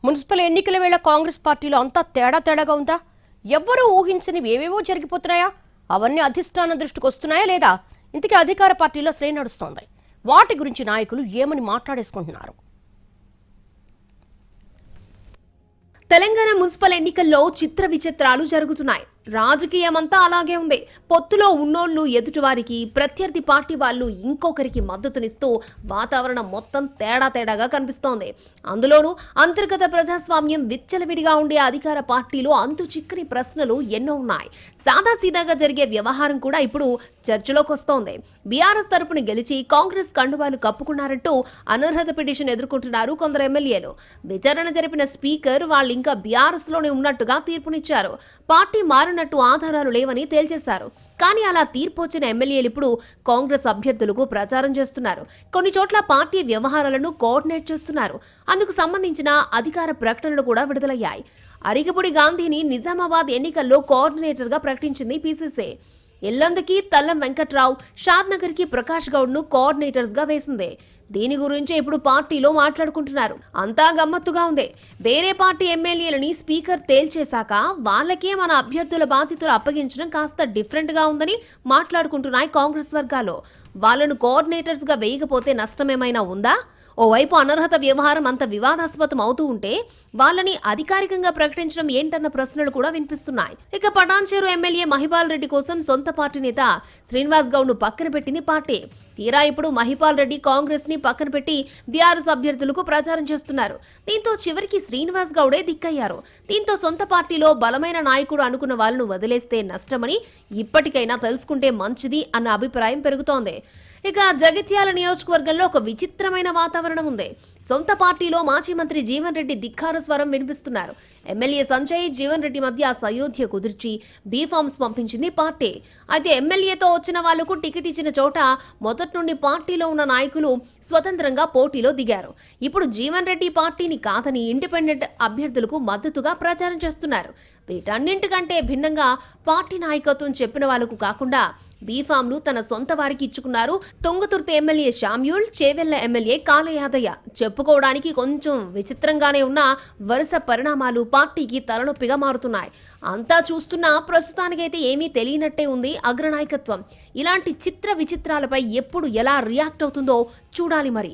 Municipal ఎన్నికల వేళ కాంగ్రెస్ పార్టీలో అంతా తేడాగా ఉందా? ఎవ్వరూ ఊహించనివి ఏవేవో జరిగిపోతున్నాయా? అవన్నీ అధిష్టానం దృష్టికి వస్తున్నాయా లేదా? ఇంతకీ అధికార పార్టీలో శ్రేణి నడుస్తోంది. వాటి గురించి నాయకులు ఏమని మాట్లాడేసుకుంటున్నారు? తెలంగాణ మున్సిపల్ ఎన్నికల్లో చిత్ర విచిత్రాలు జరుగుతున్నాయి. రాజకీయమంతా అలాగే ఉంది. పొత్తులో ఉన్నోళ్లు ఎదుటివారికి, ప్రత్యర్థి పార్టీ వాళ్ళు ఇంకొకరికి మద్దతునిస్తూ వాతావరణం మొత్తం తేడాగా కనిపిస్తోంది. అందులోనూ అంతర్గత ప్రజాస్వామ్యం విచ్చలవిడిగా ఉండే అధికార పార్టీలో అంతు చిక్కని ప్రశ్నలు ఎన్నో ఉన్నాయి. సాదాసీదాగా జరిగే వ్యవహారం కూడా ఇప్పుడు చర్చలోకి వస్తోంది. బీఆర్ఎస్ తరపున గెలిచి కాంగ్రెస్ కండువాలు కప్పుకున్నారంటూ అనర్హత పిటిషన్ ఎదుర్కొంటున్నారు కొందరు ఎమ్మెల్యేలు. విచారణ జరిపిన స్పీకర్ వాళ్ళు ఇంకా బీఆర్ఎస్ లోనే ఉన్నట్టుగా తీర్పునిచ్చారు. పార్టీ మారినట్టు ఆధారాలు లేవని తేల్చేశారు. కానీ అలా తీర్పు వచ్చిన ఎమ్మెల్యేలు ఇప్పుడు కాంగ్రెస్ అభ్యర్థులకు ప్రచారం చేస్తున్నారు. కొన్ని చోట్ల పార్టీ వ్యవహారాలను కోఆర్డినేట్ చేస్తున్నారు. అందుకు సంబంధించిన అధికార ప్రకటనలు కూడా విడుదలయ్యాయి. అరిగిపూడి గాంధీని నిజామాబాద్ ఎన్నికల్లో కోఆర్డినేటర్గా ప్రకటించింది పీసీసీ. ఎల్లందుకి తల్లం వెంకట్రావు, షాద్నగర్కి ప్రకాష్ గౌడ్ను కోఆర్డినేటర్స్గా వేసింది. దీని గురించి ఇప్పుడు పార్టీలో మాట్లాడుకుంటున్నారు. అంతా గమ్మత్తుగా ఉంది. వేరే పార్టీ ఎమ్మెల్యేలని స్పీకర్ తేల్చేశాక వాళ్ళకే మన అభ్యర్థుల బాధ్యతలు అప్పగించడం కాస్త డిఫరెంట్గా ఉందని మాట్లాడుకుంటున్నాయి కాంగ్రెస్ వర్గాలు. వాళ్ళను కోఆర్డినేటర్స్గా వేయకపోతే నష్టమేమైనా ఉందా? ఓవైపు అనర్హత వ్యవహారం అంత వివాదాస్పదం అవుతూ ఉంటే వాళ్ళని అధికారికంగా ప్రకటించడం ఏంటన్న ప్రశ్నలు కూడా వినిపిస్తున్నాయి. ఇక పటాన్చేరు ఎమ్మెల్యే మహిపాల్ రెడ్డి కోసం సొంత పార్టీ నేత శ్రీనివాస్ గౌడ్ ను పక్కన పెట్టింది పార్టీ. తీరా ఇప్పుడు మహిపాల్ రెడ్డి కాంగ్రెస్ ని పక్కన పెట్టి బీఆర్ఎస్ అభ్యర్థులకు ప్రచారం చేస్తున్నారు. దీంతో చివరికి శ్రీనివాస్ గౌడే దిక్కయ్యారు. దీంతో సొంత పార్టీలో బలమైన నాయకుడు అనుకున్న వాళ్ళను వదిలేస్తే నష్టమని ఇప్పటికైనా తెలుసుకుంటే మంచిది అన్న అభిప్రాయం పెరుగుతోంది. ఇక జగిత్యాల నియోజకవర్గంలో ఒక విచిత్రమైన వాతావరణం ఉంది. సొంత పార్టీలో మాజీ మంత్రి జీవన్ రెడ్డి ధిక్కార స్వరం వినిపిస్తున్నారు. ఎమ్మెల్యే సంజయ్, జీవన్ రెడ్డి మధ్య సయోధ్య కుదిర్చి బీఫామ్స్ పంపించింది పార్టీ. అయితే ఎమ్మెల్యేతో వచ్చిన వాళ్లకు టికెట్ ఇచ్చిన చోట మొదటి నుండి పార్టీలో ఉన్న నాయకులు స్వతంత్రంగా పోటీలో దిగారు. ఇప్పుడు జీవన్ రెడ్డి పార్టీని కాదని ఇండిపెండెంట్ అభ్యర్థులకు మద్దతుగా ప్రచారం చేస్తున్నారు. వీటన్నింటికంటే భిన్నంగా పార్టీ నాయకత్వం చెప్పిన వాళ్లకు కాకుండా బీఫామ్ను తన సొంత వారికి ఇచ్చుకున్నారు Thungathurthi MLA Samuel, Chevella MLA Kaleyadaiah. చెప్పుకోవడానికి కొంచెం విచిత్రంగానే ఉన్న వరుస పరిణామాలు పార్టీకి తలనొప్పిగా మారుతున్నాయి. అంతా చూస్తున్నా ప్రస్తుతానికైతే ఏమీ తెలియనట్టే ఉంది అగ్రనాయకత్వం. ఇలాంటి చిత్ర విచిత్రాలపై ఎప్పుడు ఎలా రియాక్ట్ అవుతుందో చూడాలి మరి.